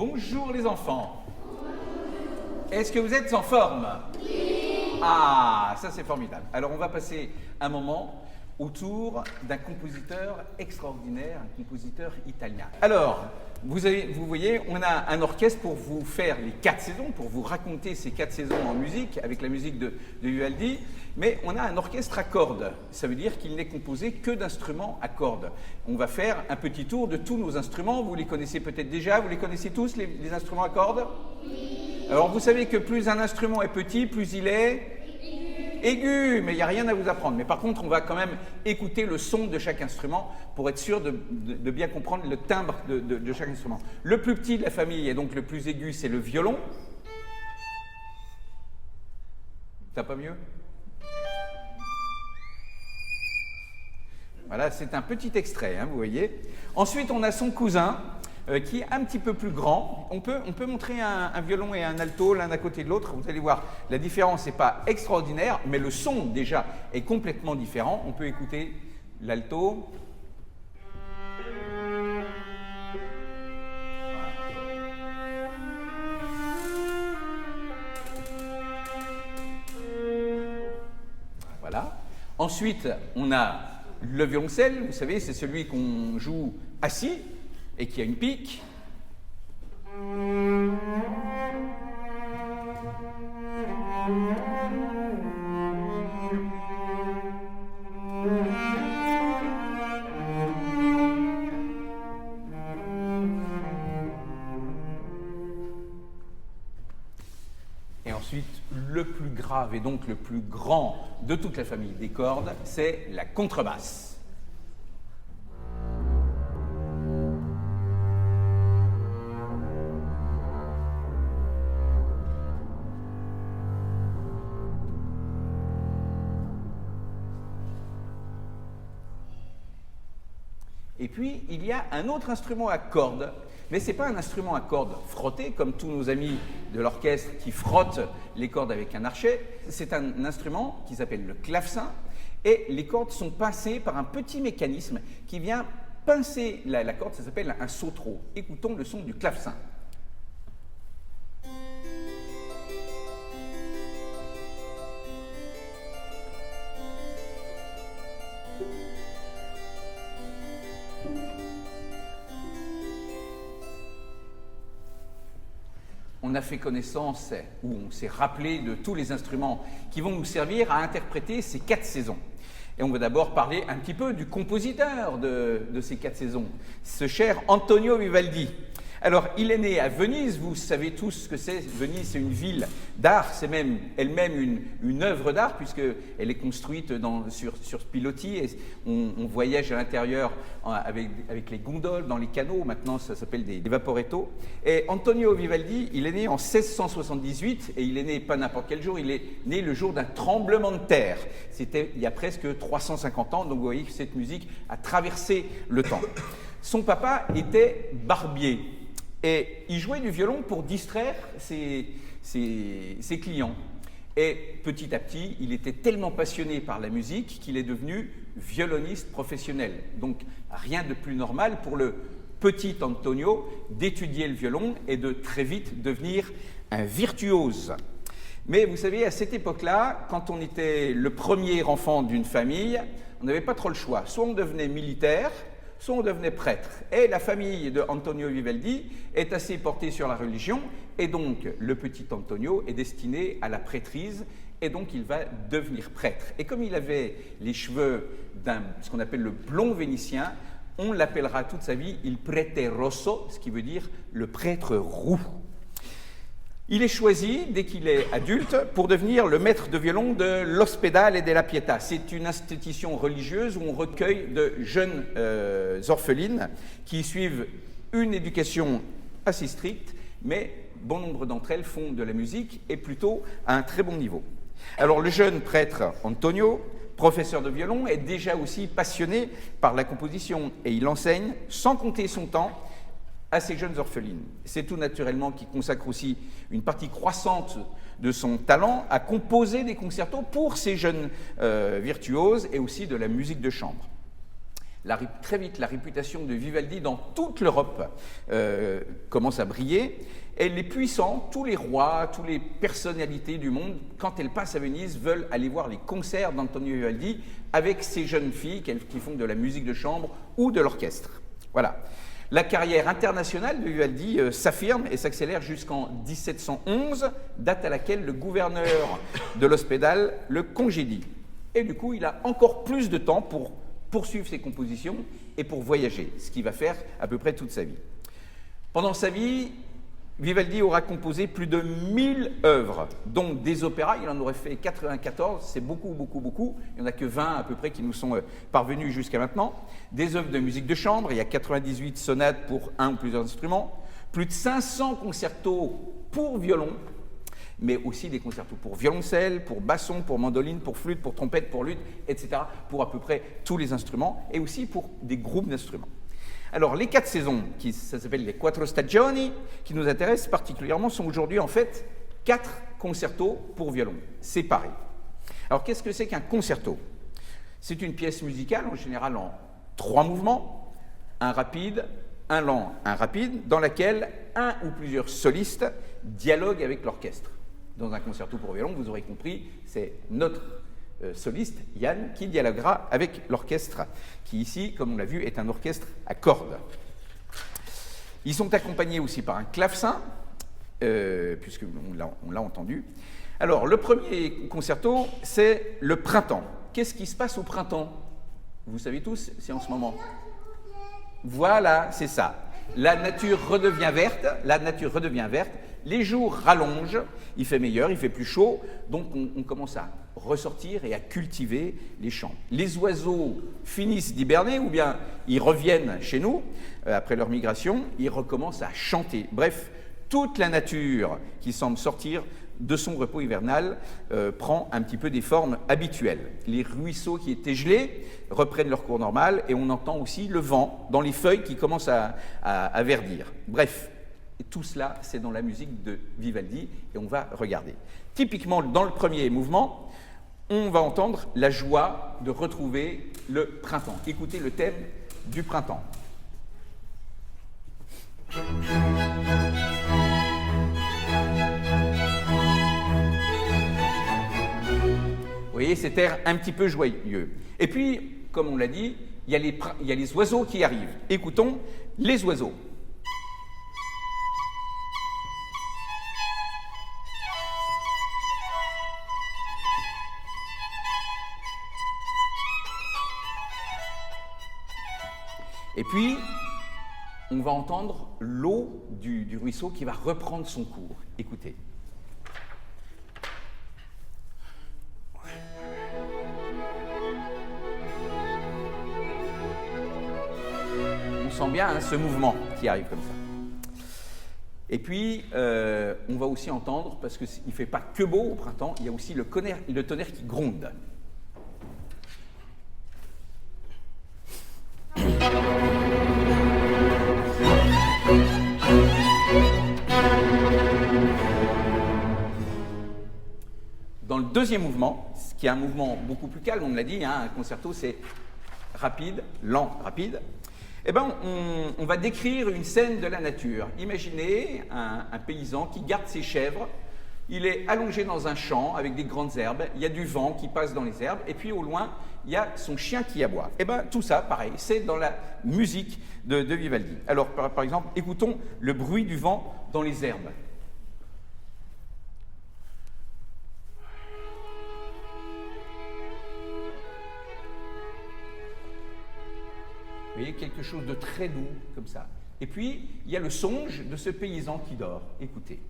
Bonjour les enfants. Est-ce que vous êtes en forme? Oui. Ah, ça c'est formidable. Alors on va passer un moment autour d'un compositeur extraordinaire, un compositeur italien. Alors, vous voyez, on a un orchestre pour vous faire les 4 saisons, pour vous raconter ces 4 saisons en musique, avec la musique de Vivaldi, mais on a un orchestre à cordes. Ça veut dire qu'il n'est composé que d'instruments à cordes. On va faire un petit tour de tous nos instruments. Vous les connaissez peut-être déjà, vous les connaissez tous, les instruments à cordes? Oui. Alors, vous savez que plus un instrument est petit, plus il est aigu, mais il n'y a rien à vous apprendre. Mais par contre, on va quand même écouter le son de chaque instrument pour être sûr de bien comprendre le timbre de chaque instrument. Le plus petit de la famille et donc le plus aigu, c'est le violon. T'as pas mieux? Voilà, c'est un petit extrait, hein, vous voyez. Ensuite, on a son cousin, qui est un petit peu plus grand. On peut montrer un violon et un alto l'un à côté de l'autre. Vous allez voir, la différence n'est pas extraordinaire, mais le son déjà est complètement différent. On peut écouter l'alto. Voilà. Ensuite, on a le violoncelle. Vous savez, c'est celui qu'on joue assis et qui a une pique. Et ensuite, le plus grave et donc le plus grand de toute la famille des cordes, c'est la contrebasse. Et puis, il y a un autre instrument à cordes, mais ce n'est pas un instrument à cordes frottées, comme tous nos amis de l'orchestre qui frottent les cordes avec un archet. C'est un instrument qui s'appelle le clavecin, et les cordes sont pincées par un petit mécanisme qui vient pincer la corde, ça s'appelle un sautreau. Écoutons le son du clavecin. On a fait connaissance, ou on s'est rappelé de tous les instruments qui vont nous servir à interpréter ces 4 saisons. Et on va d'abord parler un petit peu du compositeur de ces 4 saisons, ce cher Antonio Vivaldi. Alors, il est né à Venise, vous savez tous ce que c'est. Venise, c'est une ville d'art, c'est même elle-même une œuvre d'art, puisqu'elle est construite sur pilotis, et on voyage à l'intérieur avec les gondoles, dans les canaux, maintenant ça s'appelle des vaporetto. Et Antonio Vivaldi, il est né en 1678, et il est né pas n'importe quel jour, il est né le jour d'un tremblement de terre. C'était il y a presque 350 ans, donc vous voyez que cette musique a traversé le temps. Son papa était barbier. Et il jouait du violon pour distraire ses clients. Et petit à petit, il était tellement passionné par la musique qu'il est devenu violoniste professionnel. Donc rien de plus normal pour le petit Antonio d'étudier le violon et de très vite devenir un virtuose. Mais vous savez, à cette époque-là, quand on était le premier enfant d'une famille, on n'avait pas trop le choix. Soit on devenait militaire, soit on devenait prêtre. Et la famille de Antonio Vivaldi est assez portée sur la religion, et donc le petit Antonio est destiné à la prêtrise, et donc il va devenir prêtre. Et comme il avait les cheveux ce qu'on appelle le blond vénitien, on l'appellera toute sa vie il prete rosso, ce qui veut dire le prêtre roux. Il est choisi, dès qu'il est adulte, pour devenir le maître de violon de l'Ospedale della Pietà. C'est une institution religieuse où on recueille de jeunes orphelines qui suivent une éducation assez stricte, mais bon nombre d'entre elles font de la musique et plutôt à un très bon niveau. Alors le jeune prêtre Antonio, professeur de violon, est déjà aussi passionné par la composition et il enseigne sans compter son temps à ces jeunes orphelines. C'est tout naturellement qu'il consacre aussi une partie croissante de son talent à composer des concertos pour ces jeunes virtuoses et aussi de la musique de chambre. Très vite, la réputation de Vivaldi dans toute l'Europe commence à briller. Elle est puissante, tous les rois, toutes les personnalités du monde, quand elles passent à Venise, veulent aller voir les concerts d'Antonio Vivaldi avec ces jeunes filles qui font de la musique de chambre ou de l'orchestre. Voilà. La carrière internationale de Vivaldi s'affirme et s'accélère jusqu'en 1711, date à laquelle le gouverneur de l'Hospédale le congédie. Et du coup, il a encore plus de temps pour poursuivre ses compositions et pour voyager, ce qu'il va faire à peu près toute sa vie. Pendant sa vie, Vivaldi aura composé plus de 1000 œuvres, dont des opéras. Il en aurait fait 94, c'est beaucoup. Il n'y en a que 20 à peu près qui nous sont parvenus jusqu'à maintenant. Des œuvres de musique de chambre, il y a 98 sonates pour un ou plusieurs instruments, plus de 500 concertos pour violon, mais aussi des concertos pour violoncelle, pour basson, pour mandoline, pour flûte, pour trompette, pour luth, etc., pour à peu près tous les instruments, et aussi pour des groupes d'instruments. Alors, les 4 saisons, ça s'appelle les Quattro Stagioni, qui nous intéressent particulièrement, sont aujourd'hui en fait 4 concertos pour violon, séparés. Alors, qu'est-ce que c'est qu'un concerto? C'est une pièce musicale, en général en 3 mouvements, un rapide, un lent, un rapide, dans laquelle un ou plusieurs solistes dialoguent avec l'orchestre. Dans un concerto pour violon, vous aurez compris, c'est notre soliste, Yann, qui dialoguera avec l'orchestre, qui ici, comme on l'a vu, est un orchestre à cordes. Ils sont accompagnés aussi par un clavecin, puisqu'on l'a entendu. Alors, le premier concerto, c'est le printemps. Qu'est-ce qui se passe au printemps? Vous savez tous, c'est en ce moment. Voilà, c'est ça. La nature redevient verte, les jours rallongent, il fait meilleur, il fait plus chaud, donc on commence à ressortir et à cultiver les champs. Les oiseaux finissent d'hiberner ou bien ils reviennent chez nous après leur migration, ils recommencent à chanter. Bref, toute la nature qui semble sortir de son repos hivernal prend un petit peu des formes habituelles. Les ruisseaux qui étaient gelés reprennent leur cours normal et on entend aussi le vent dans les feuilles qui commencent à verdir. Bref, tout cela, c'est dans la musique de Vivaldi et on va regarder. Typiquement, dans le premier mouvement, on va entendre la joie de retrouver le printemps. Écoutez le thème du printemps. Vous voyez, cet air un petit peu joyeux. Et puis, comme on l'a dit, il y a les oiseaux qui arrivent. Écoutons les oiseaux. Et puis, on va entendre l'eau du ruisseau qui va reprendre son cours. Écoutez. On sent bien hein, ce mouvement qui arrive comme ça. Et puis, on va aussi entendre, parce qu'il ne fait pas que beau au printemps, il y a aussi le tonnerre qui gronde. Dans le deuxième mouvement, qui est un mouvement beaucoup plus calme, on l'a dit, hein, un concerto c'est rapide, lent, rapide, eh ben, on va décrire une scène de la nature. Imaginez un paysan qui garde ses chèvres, il est allongé dans un champ avec des grandes herbes, il y a du vent qui passe dans les herbes, et puis au loin, il y a son chien qui aboie. Eh bien, tout ça, pareil, c'est dans la musique de Vivaldi. Alors, par exemple, écoutons le bruit du vent dans les herbes. Vous voyez, quelque chose de très doux, comme ça. Et puis, il y a le songe de ce paysan qui dort. Écoutez.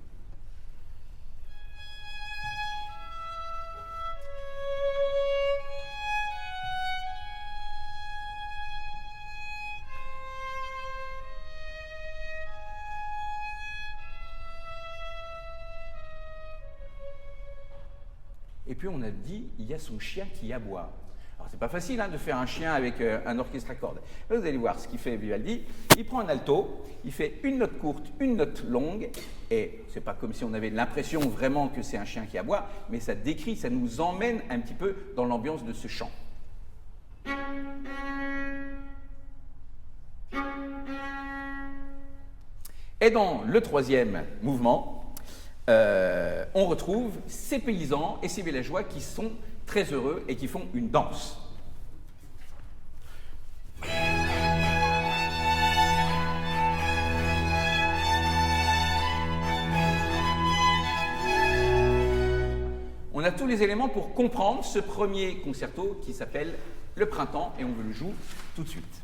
Et puis, on a dit, il y a son chien qui aboie. Alors, c'est pas facile hein, de faire un chien avec un orchestre à cordes. Là, vous allez voir ce qu'il fait Vivaldi. Il prend un alto, il fait une note courte, une note longue, et c'est pas comme si on avait l'impression vraiment que c'est un chien qui aboie, mais ça décrit, ça nous emmène un petit peu dans l'ambiance de ce chant. Et dans le troisième mouvement, on retrouve ces paysans et ces villageois qui sont très heureux et qui font une danse. On a tous les éléments pour comprendre ce premier concerto qui s'appelle Le Printemps et on vous le joue tout de suite.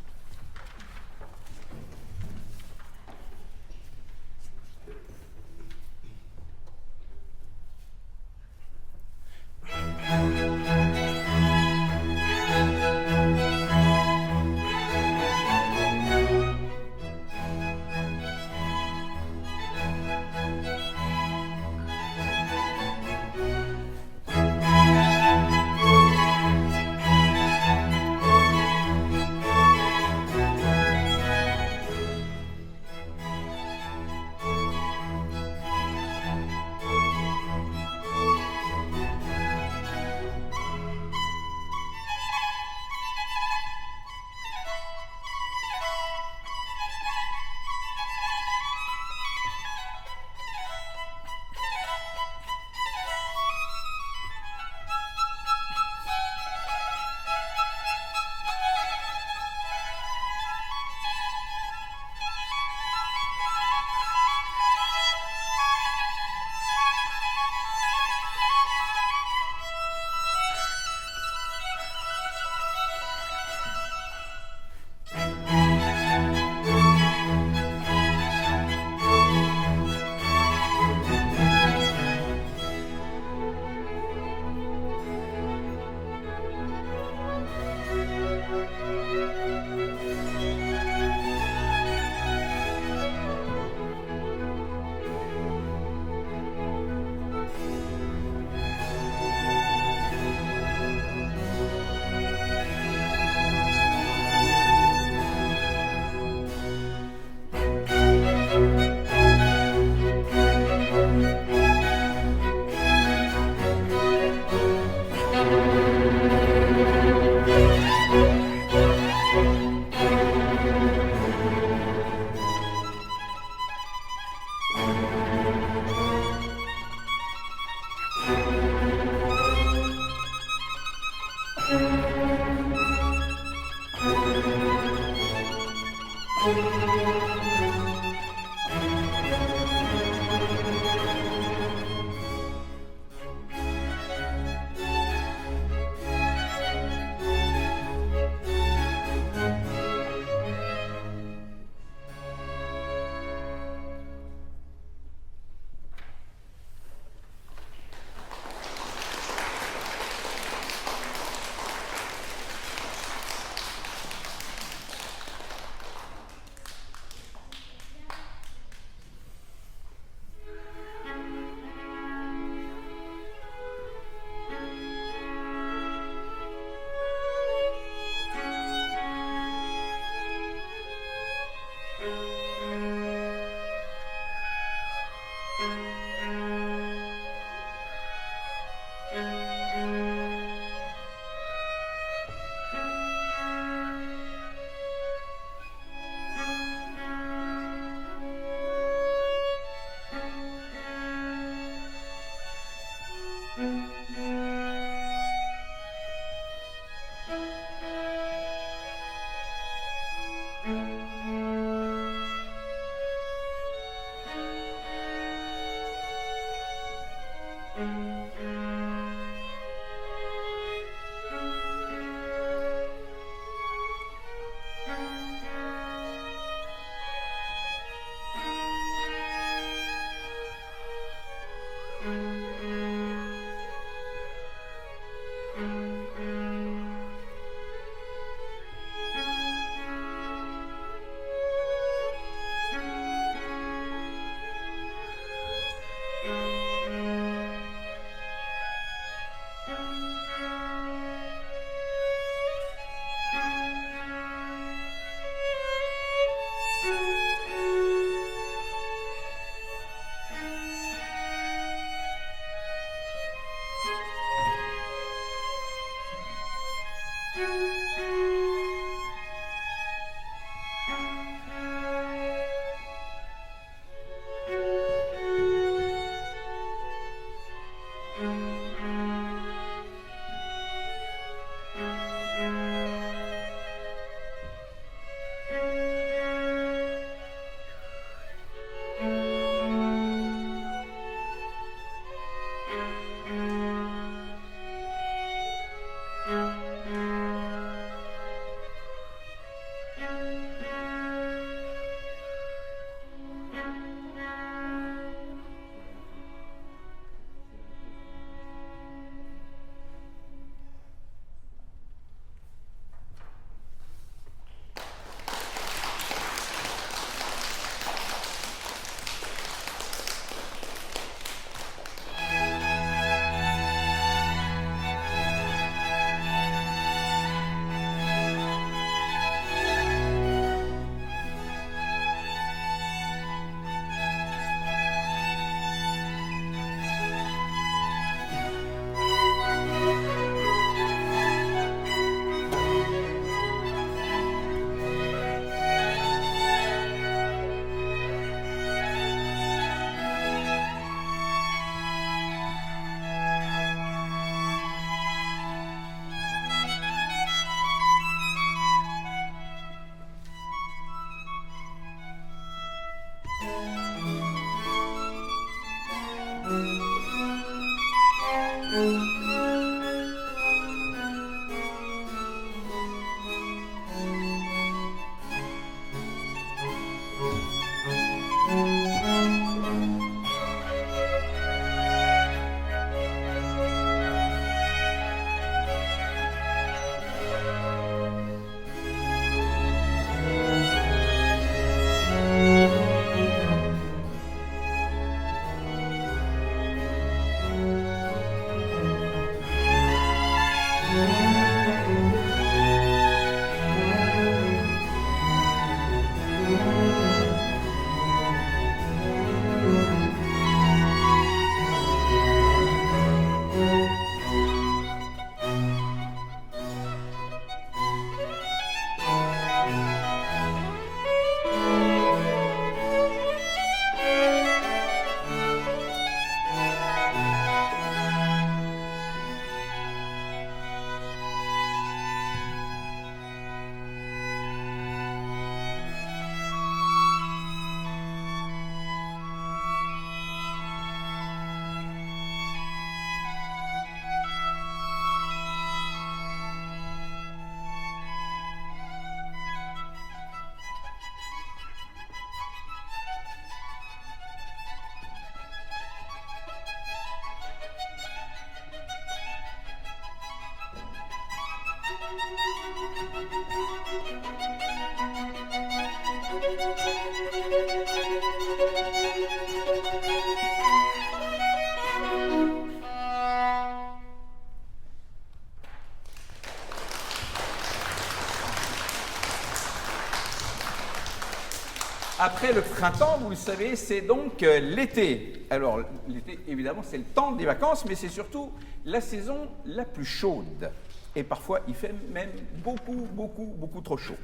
Après le printemps, vous le savez, c'est donc l'été. Alors, l'été, évidemment, c'est le temps des vacances, mais c'est surtout la saison la plus chaude. Et parfois, il fait même beaucoup trop chaud.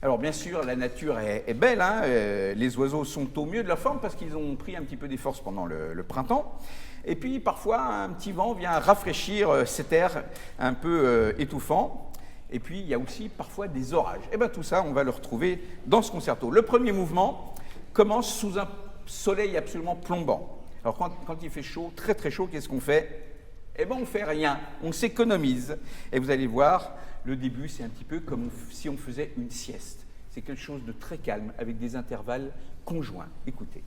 Alors, bien sûr, la nature est belle, hein, les oiseaux sont au mieux de leur forme parce qu'ils ont pris un petit peu des forces pendant le printemps. Et puis, parfois, un petit vent vient rafraîchir cet air un peu étouffant. Et puis, il y a aussi parfois des orages. Et bien, tout ça, on va le retrouver dans ce concerto. Le premier mouvement commence sous un soleil absolument plombant. Alors, quand il fait chaud, très chaud, qu'est-ce qu'on fait? Eh bien, on ne fait rien, on s'économise. Et vous allez voir, le début, c'est un petit peu comme si on faisait une sieste. C'est quelque chose de très calme, avec des intervalles conjoints. Écoutez.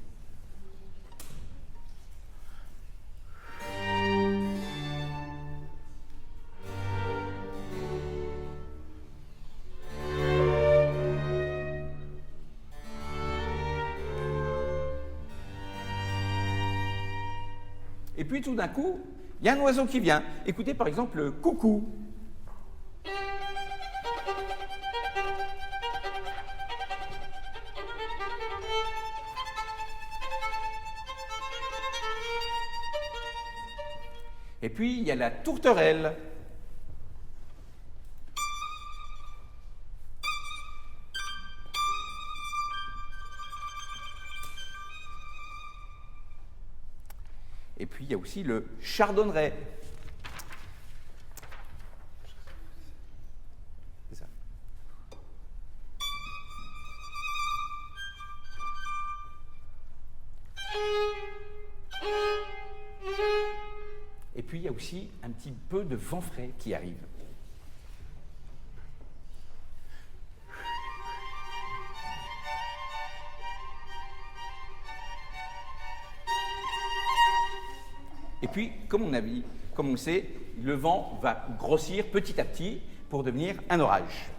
Et puis tout d'un coup, il y a un oiseau qui vient. Écoutez par exemple le coucou. Et puis il y a la tourterelle. Et puis, il y a aussi le chardonneret. C'est ça. Et puis, il y a aussi un petit peu de vent frais qui arrive. puis, comme on le sait, le vent va grossir petit à petit pour devenir un orage.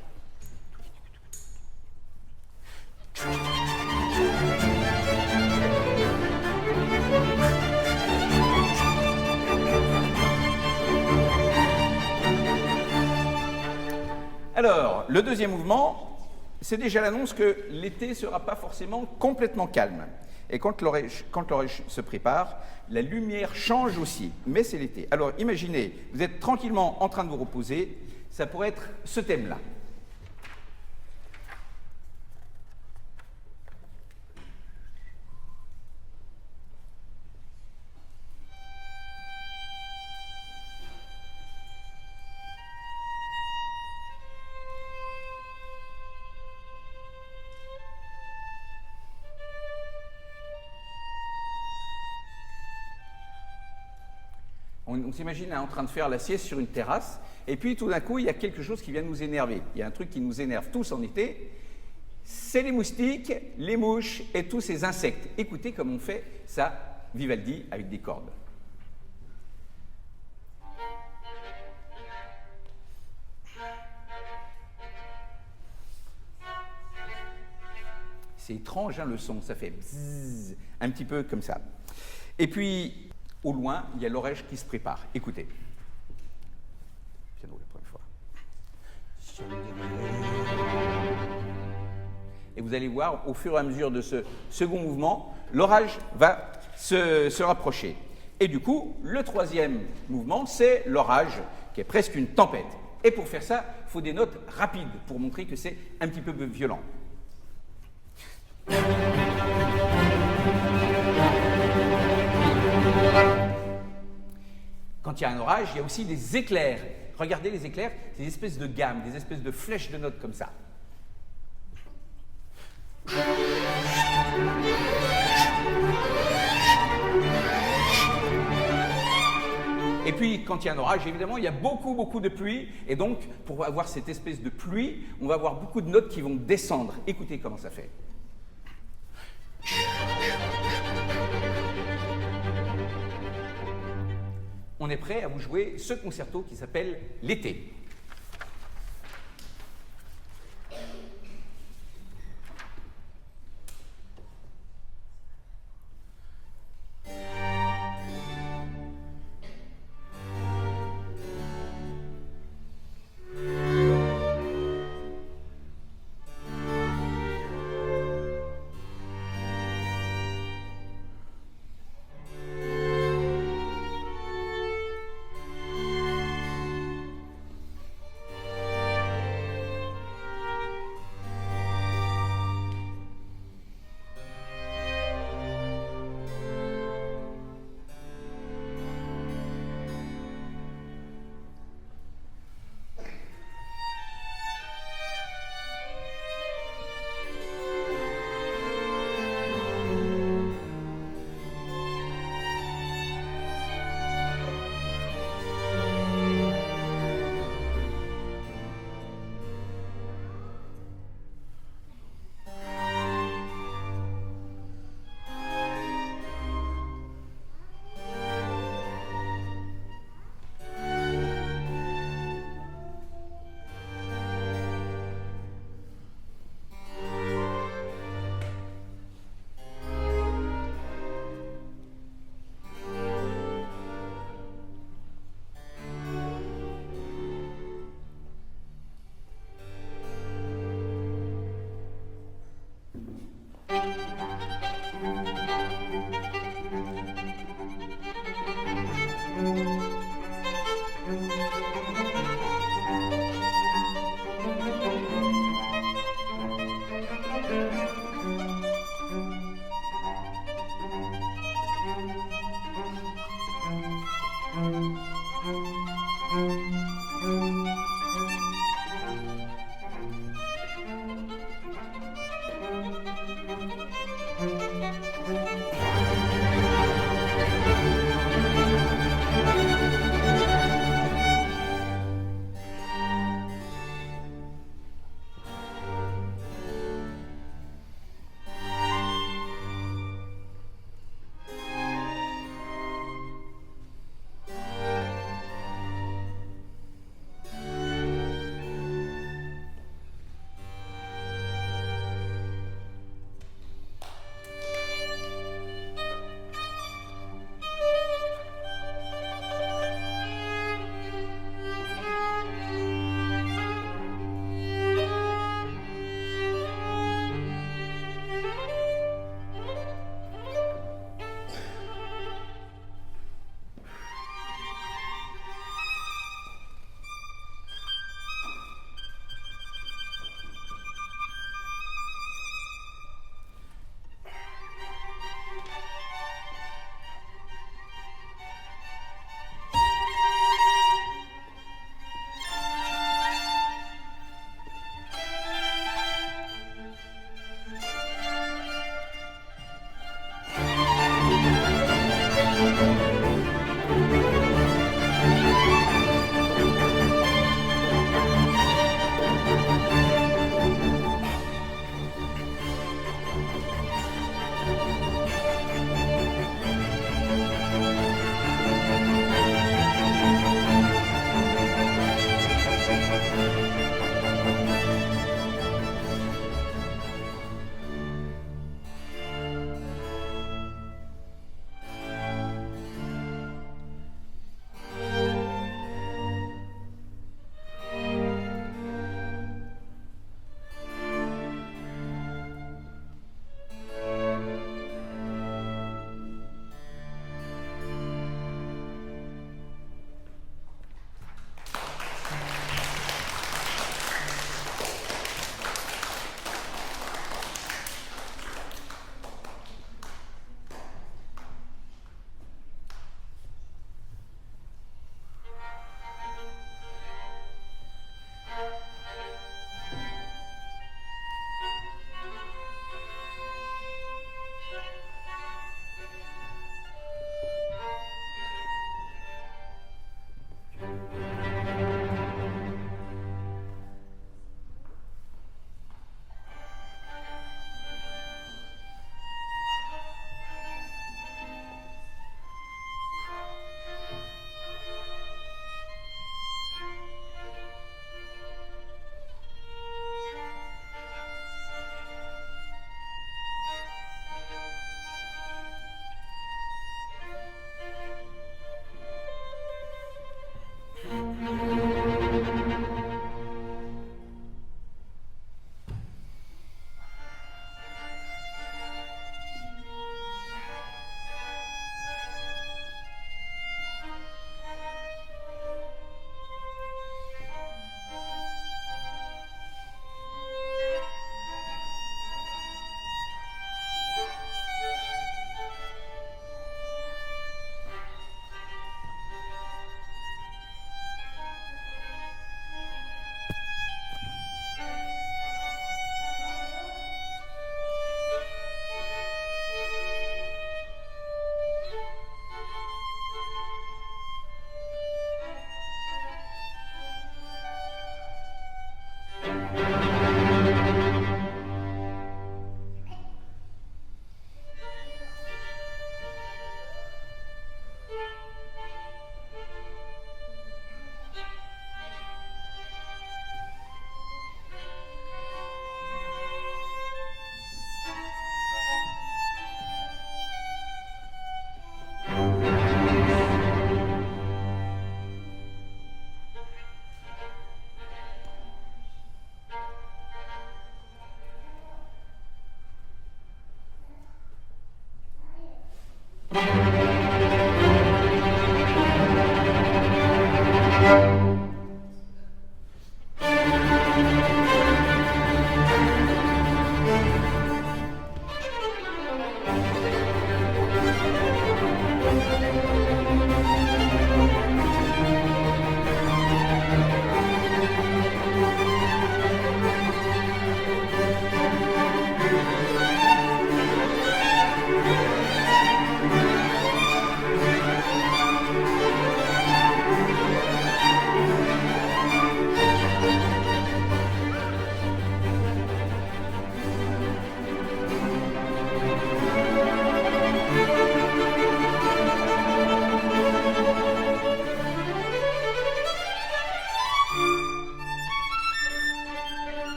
Alors, le deuxième mouvement, c'est déjà l'annonce que l'été ne sera pas forcément complètement calme. Et quand l'orage se prépare, la lumière change aussi, mais c'est l'été. Alors imaginez, vous êtes tranquillement en train de vous reposer, ça pourrait être ce thème-là. On s'imagine en train de faire la sieste sur une terrasse, et puis tout d'un coup, il y a quelque chose qui vient nous énerver. Il y a un truc qui nous énerve tous en été, c'est les moustiques, les mouches et tous ces insectes. Écoutez comme on fait ça, Vivaldi, avec des cordes. C'est étrange, hein, le son, ça fait bzzz, un petit peu comme ça. Et puis, au loin, il y a l'orage qui se prépare. Écoutez. Piano la première fois. Et vous allez voir, au fur et à mesure de ce second mouvement, l'orage va se rapprocher. Et du coup, le troisième mouvement, c'est l'orage, qui est presque une tempête. Et pour faire ça, il faut des notes rapides, pour montrer que c'est un petit peu violent. Quand il y a un orage, il y a aussi des éclairs. Regardez les éclairs, c'est des espèces de gammes, des espèces de flèches de notes comme ça. Et puis, quand il y a un orage, évidemment, il y a beaucoup de pluie. Et donc, pour avoir cette espèce de pluie, on va avoir beaucoup de notes qui vont descendre. Écoutez comment ça fait. On est prêt à vous jouer ce concerto qui s'appelle L'été.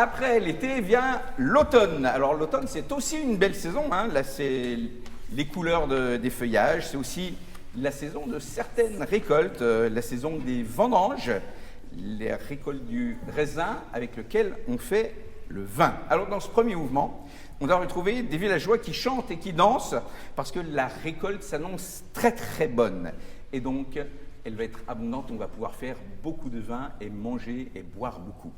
Après l'été vient l'automne. Alors l'automne, c'est aussi une belle saison, hein. Là, c'est les couleurs des feuillages, c'est aussi la saison de certaines récoltes, la saison des vendanges, les récoltes du raisin avec lequel on fait le vin. Alors dans ce premier mouvement, on va retrouver des villageois qui chantent et qui dansent parce que la récolte s'annonce très très bonne. Et donc, elle va être abondante, on va pouvoir faire beaucoup de vin et manger et boire beaucoup.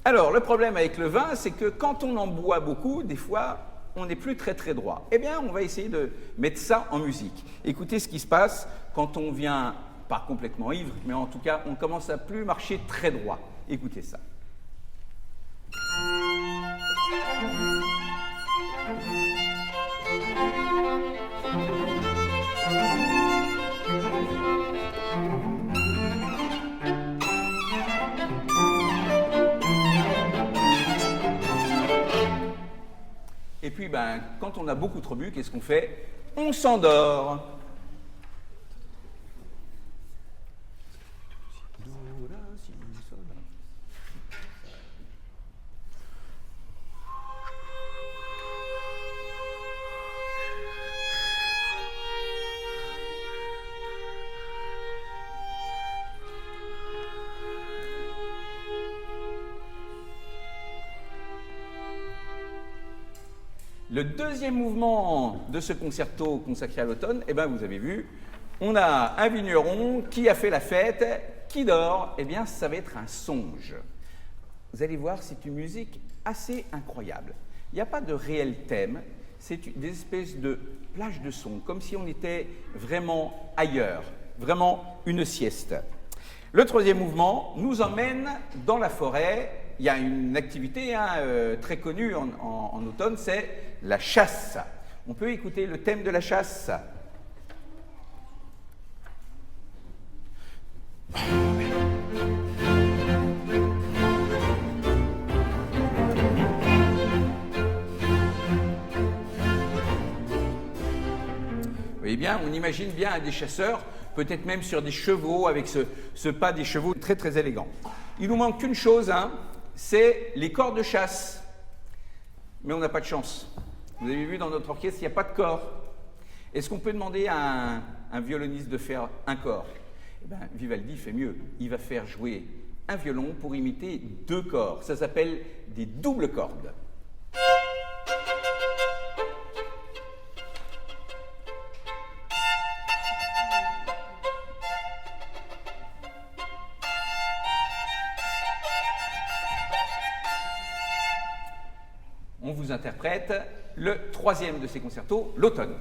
Alors, le problème avec le vin, c'est que quand on en boit beaucoup, des fois, on n'est plus très très droit. Eh bien, on va essayer de mettre ça en musique. Écoutez ce qui se passe quand on vient, pas complètement ivre, mais en tout cas, on commence à plus marcher très droit. Écoutez ça. Et puis, quand on a beaucoup trop bu, qu'est-ce qu'on fait? On s'endort. Le deuxième mouvement de ce concerto consacré à l'automne, eh bien, vous avez vu, on a un vigneron qui a fait la fête, qui dort, eh bien, ça va être un songe. Vous allez voir, c'est une musique assez incroyable. Il n'y a pas de réel thème, c'est des espèces de plages de sons, comme si on était vraiment ailleurs, vraiment une sieste. Le troisième mouvement nous emmène dans la forêt. Il y a une activité très connue en automne, c'est la chasse. On peut écouter le thème de la chasse. Vous voyez bien, on imagine bien des chasseurs, peut-être même sur des chevaux, avec ce pas des chevaux très très élégant. Il nous manque qu'une chose, c'est les corps de chasse. Mais on n'a pas de chance. Vous avez vu dans notre orchestre, il n'y a pas de corps. Est-ce qu'on peut demander à un violoniste de faire un corps? Eh bien, Vivaldi fait mieux. Il va faire jouer un violon pour imiter deux corps. Ça s'appelle des doubles cordes. On vous interprète le troisième de ces concertos, l'automne.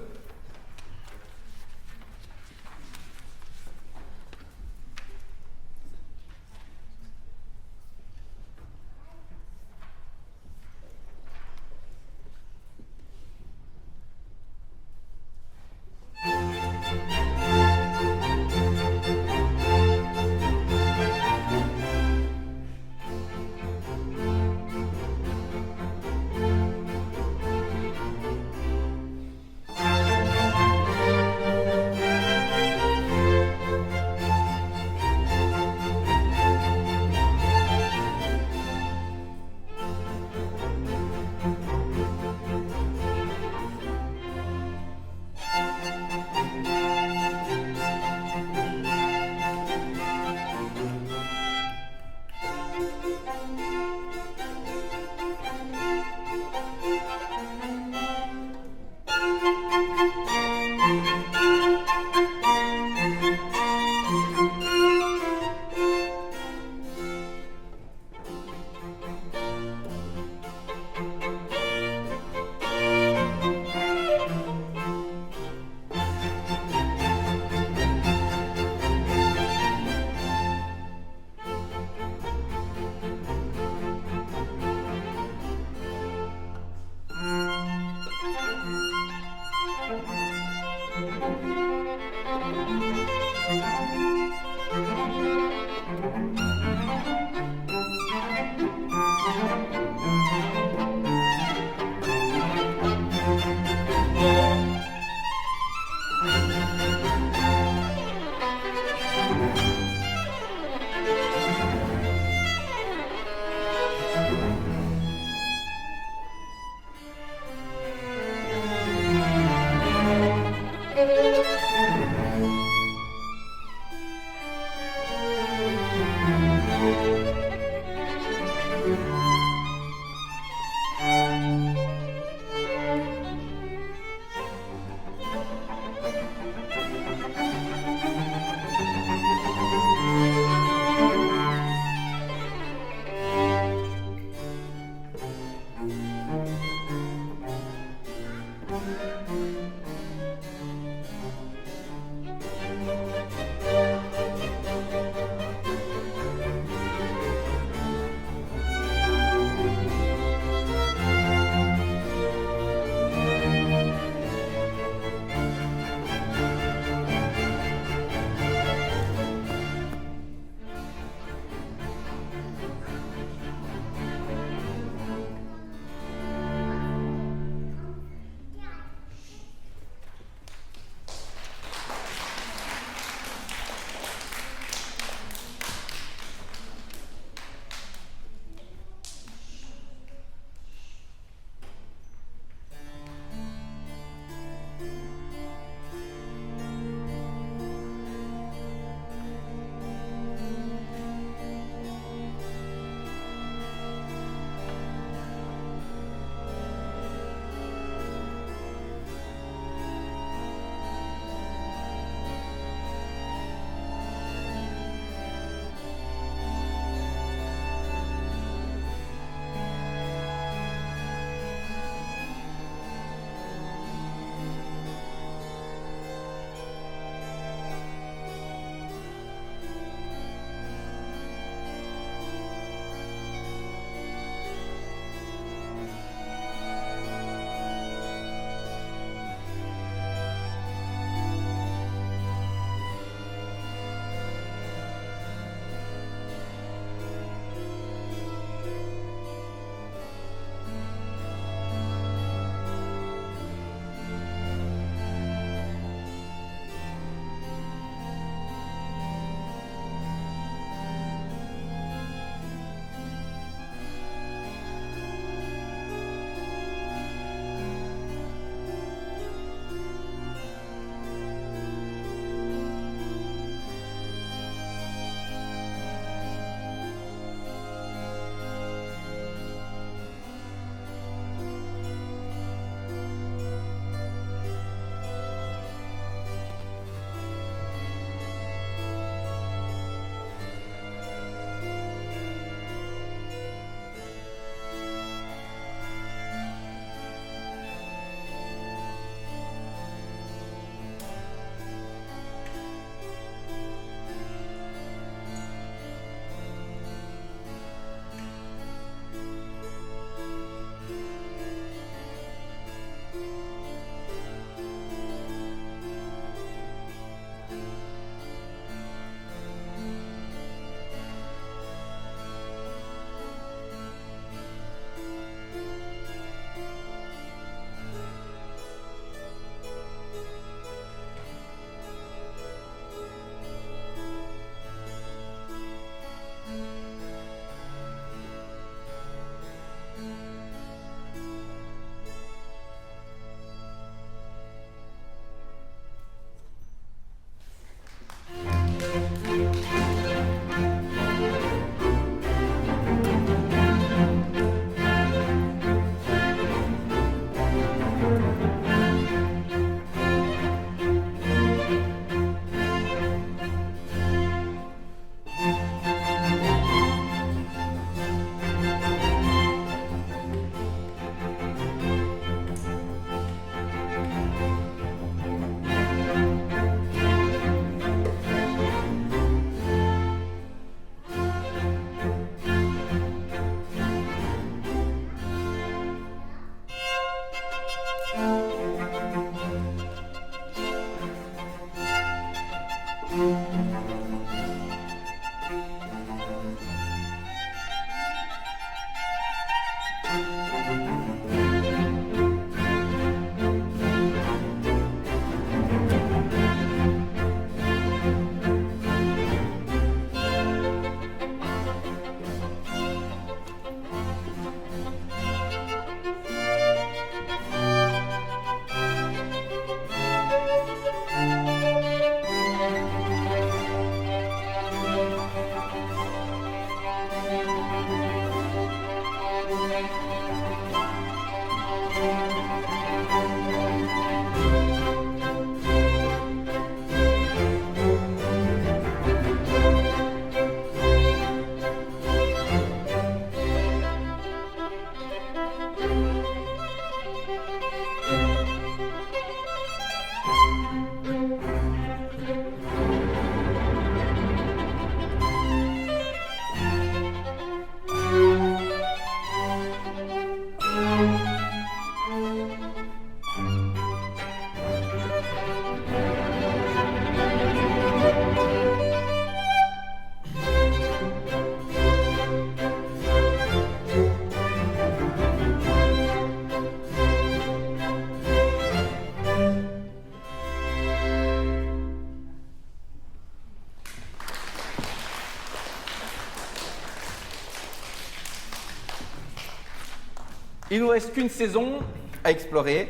Il nous reste qu'une saison à explorer,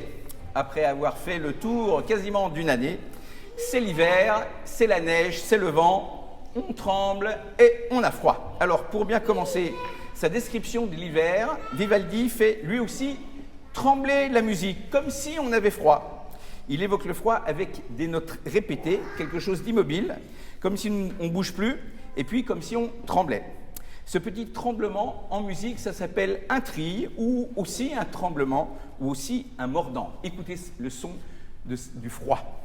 après avoir fait le tour quasiment d'une année. C'est l'hiver, c'est la neige, c'est le vent, on tremble et on a froid. Alors pour bien commencer sa description de l'hiver, Vivaldi fait lui aussi trembler la musique, comme si on avait froid. Il évoque le froid avec des notes répétées, quelque chose d'immobile, comme si on ne bouge plus, et puis comme si on tremblait. Ce petit tremblement en musique, ça s'appelle un trille, ou aussi un tremblement, ou aussi un mordant. Écoutez le son du froid.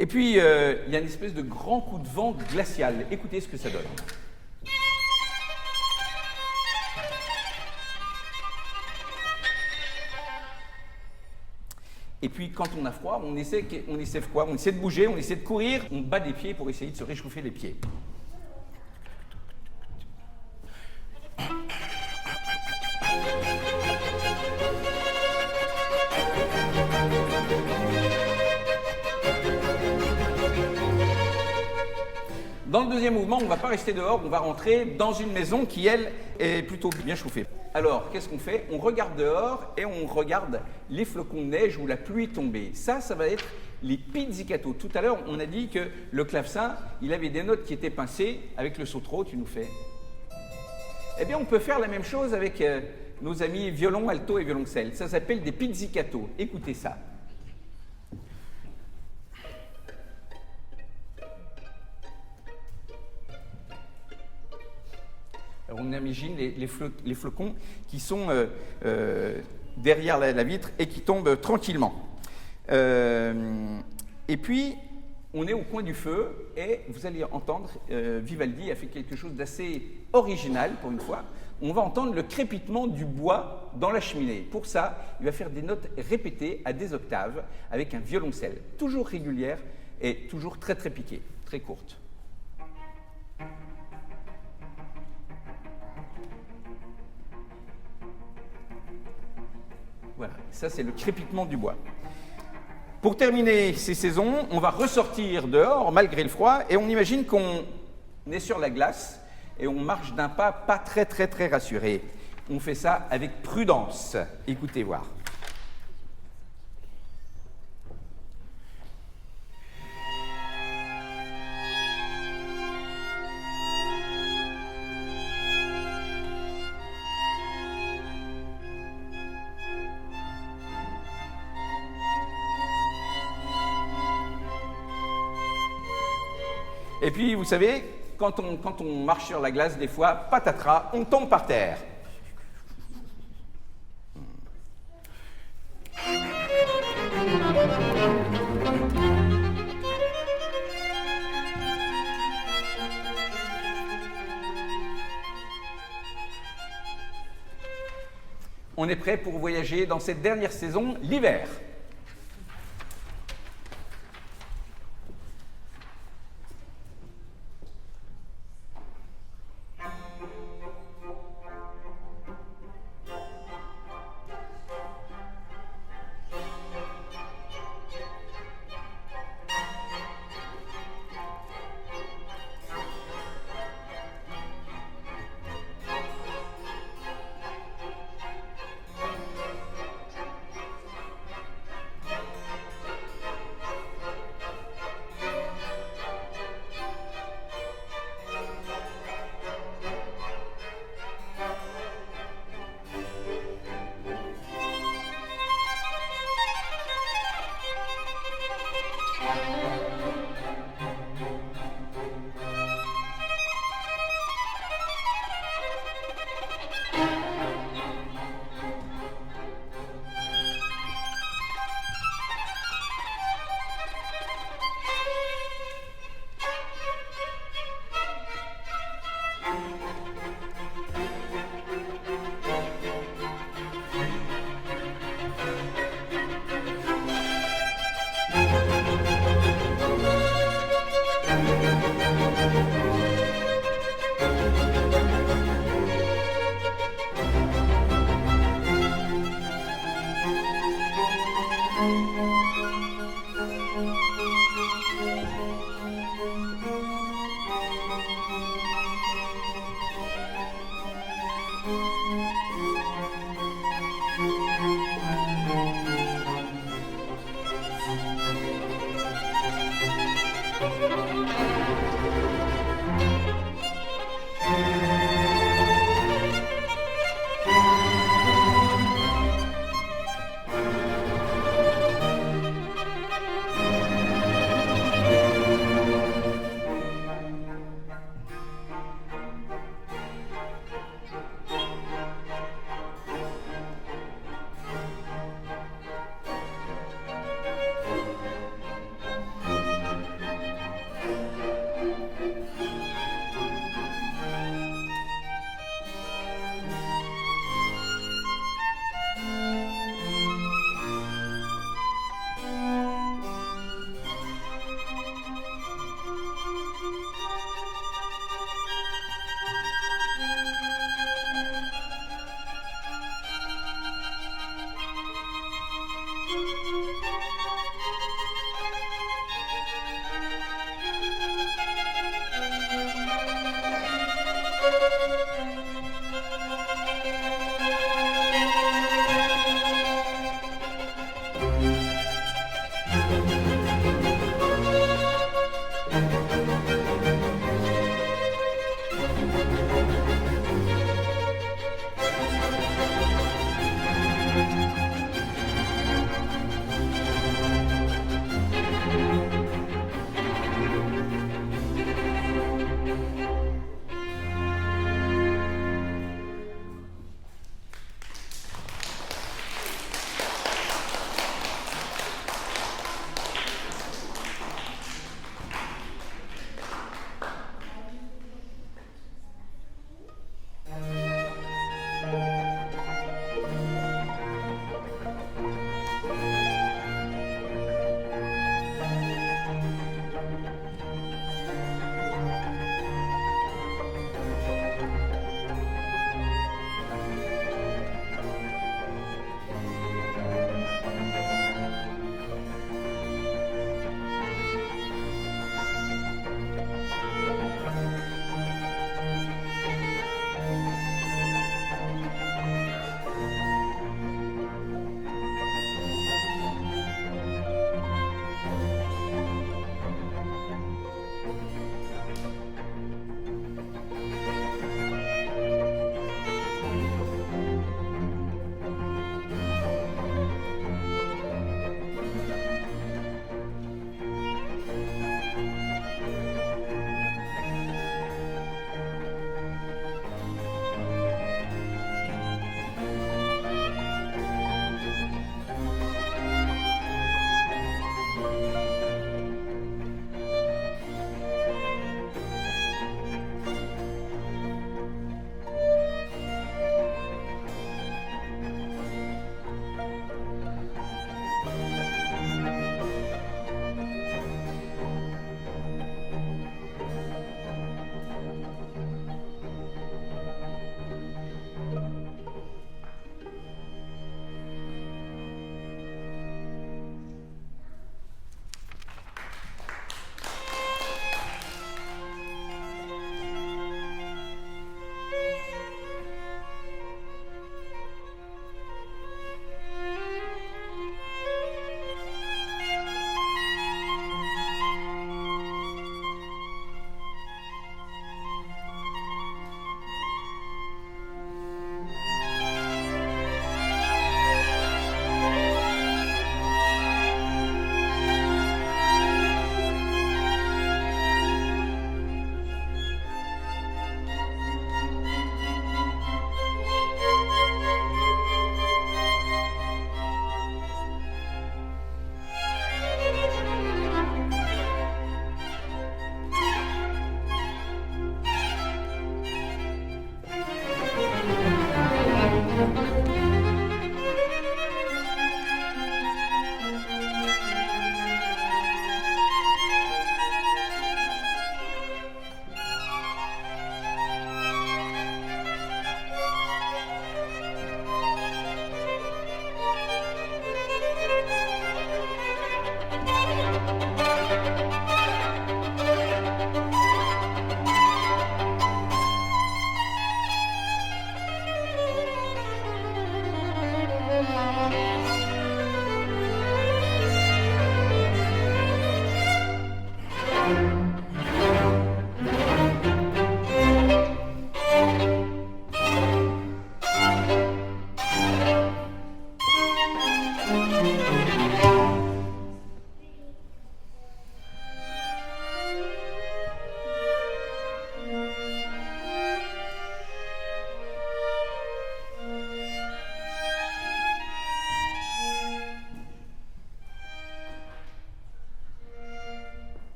Et puis, il y a une espèce de grand coup de vent glacial. Écoutez ce que ça donne. Et puis, quand on a froid, on essaie quoi? On essaie de bouger, on essaie de courir, on bat des pieds pour essayer de se réchauffer les pieds. Dans le deuxième mouvement, on ne va pas rester dehors, on va rentrer dans une maison qui, elle, est plutôt bien chauffée. Alors, qu'est-ce qu'on fait? On regarde dehors et on regarde les flocons de neige ou la pluie tombée. Ça va être les pizzicato. Tout à l'heure, on a dit que le clavecin, il avait des notes qui étaient pincées. Avec le sautreau, tu nous fais. Eh bien, on peut faire la même chose avec nos amis violon, alto et violoncelle. Ça s'appelle des pizzicato. Écoutez ça. Alors, on imagine les flocons qui sont derrière la vitre et qui tombent tranquillement. Et puis, on est au coin du feu et vous allez entendre, Vivaldi a fait quelque chose d'assez original pour une fois. On va entendre le crépitement du bois dans la cheminée. Pour ça, il va faire des notes répétées à des octaves avec un violoncelle, toujours régulière et toujours très très piquée, très courte. Voilà, ça c'est le crépitement du bois. Pour terminer ces saisons, on va ressortir dehors malgré le froid et on imagine qu'on est sur la glace et on marche d'un pas très rassuré. On fait ça avec prudence. Écoutez voir. Et puis, vous savez, quand on marche sur la glace, des fois, patatras, on tombe par terre. On est prêt pour voyager dans cette dernière saison, l'hiver.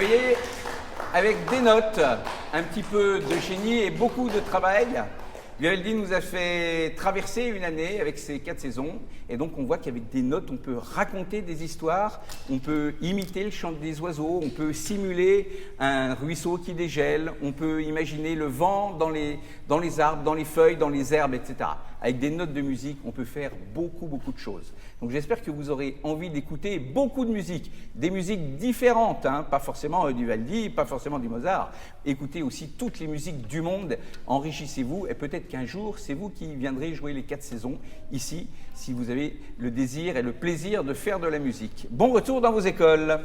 voyez, avec des notes, un petit peu de génie et beaucoup de travail, Vivaldi nous a fait traverser une année avec ces 4 saisons. Et donc on voit qu'avec des notes, on peut raconter des histoires, on peut imiter le chant des oiseaux, on peut simuler un ruisseau qui dégèle, on peut imaginer le vent dans les arbres, dans les feuilles, dans les herbes, etc. Avec des notes de musique, on peut faire beaucoup de choses. Donc j'espère que vous aurez envie d'écouter beaucoup de musique, des musiques différentes, hein, pas forcément du Vivaldi, pas forcément du Mozart. Écoutez aussi toutes les musiques du monde, enrichissez-vous et peut-être qu'un jour, c'est vous qui viendrez jouer les 4 saisons ici, si vous avez le désir et le plaisir de faire de la musique. Bon retour dans vos écoles.